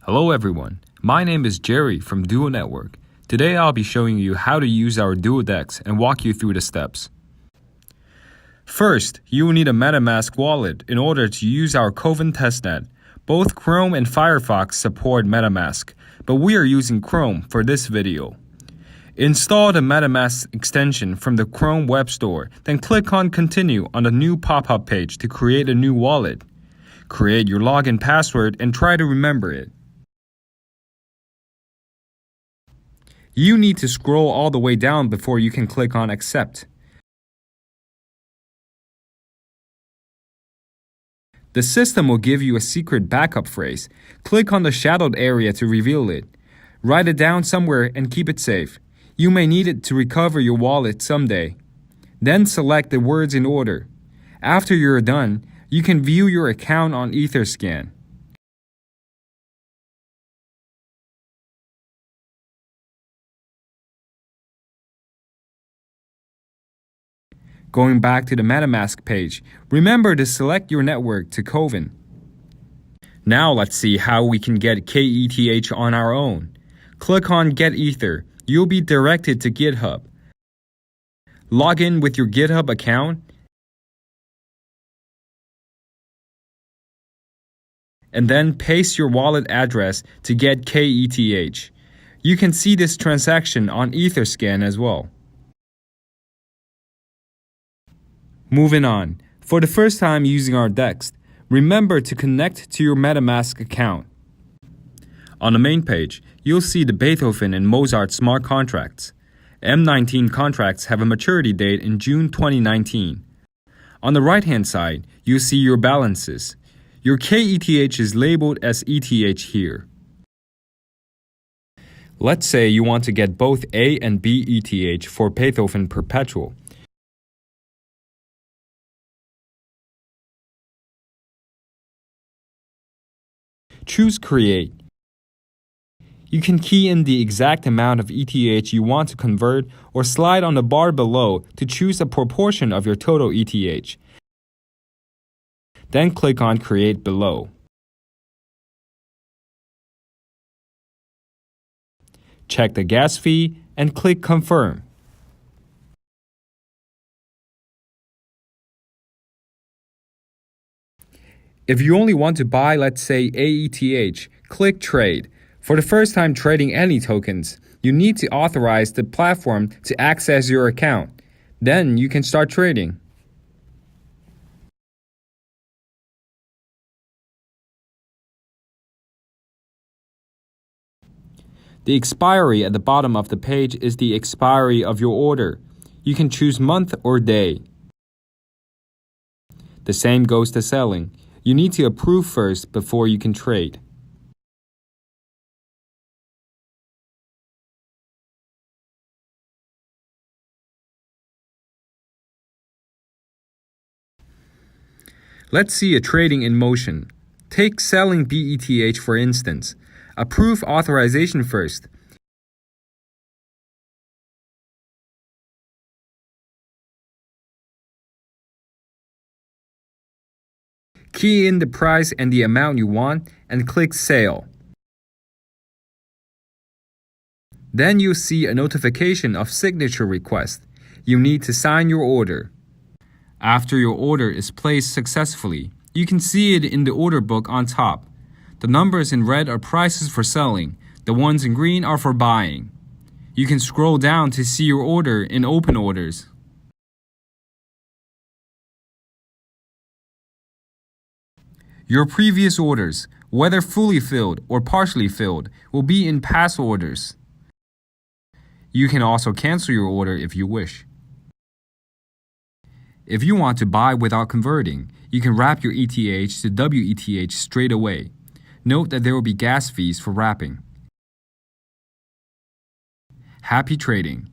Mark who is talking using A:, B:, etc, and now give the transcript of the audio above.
A: Hello everyone, my name is Jerry from Duo Network. Today I'll be showing you how to use our Duo DEX and walk you through the steps. First, you will need a MetaMask wallet in order to use our Coven testnet. Both Chrome and Firefox support MetaMask, but we are using Chrome for this video. Install the MetaMask extension from the Chrome Web Store, then click on Continue on the new pop-up page to create a new wallet. Create your login password and try to remember it. You need to scroll all the way down before you can click on Accept. The system will give you a secret backup phrase. Click on the shadowed area to reveal it. Write it down somewhere and keep it safe. You may need it to recover your wallet someday. Then select the words in order. After you're done, you can view your account on Etherscan. Going back to the MetaMask page, remember to select your network to Coven. Now let's see how we can get KETH on our own. Click on Get Ether. You'll be directed to GitHub. Log in with your GitHub account and then paste your wallet address to get KETH. You can see this transaction on Etherscan as well. Moving on, for the first time using our DEX, remember to connect to your MetaMask account. On the main page, you'll see the Beethoven and Mozart smart contracts. M19 contracts have a maturity date in June 2019. On the right-hand side, you'll see your balances. Your KETH is labeled as ETH here. Let's say you want to get both A and B ETH for Beethoven Perpetual. Choose Create. You can key in the exact amount of ETH you want to convert or slide on the bar below to choose a proportion of your total ETH. Then click on Create below. Check the gas fee and click Confirm. If you only want to buy, let's say, AETH, click Trade. For the first time trading any tokens, you need to authorize the platform to access your account. Then you can start trading. The expiry at the bottom of the page is the expiry of your order. You can choose month or day. The same goes to selling. You need to approve first before you can trade. Let's see a trading in motion. Take selling BETH for instance. Approve authorization first. Key in the price and the amount you want and click Sale. Then you'll see a notification of signature request. You need to sign your order. After your order is placed successfully, you can see it in the order book on top. The numbers in red are prices for selling. The ones in green are for buying. You can scroll down to see your order in Open Orders. Your previous orders, whether fully filled or partially filled, will be in past orders. You can also cancel your order if you wish. If you want to buy without converting, you can wrap your ETH to WETH straight away. Note that there will be gas fees for wrapping. Happy trading!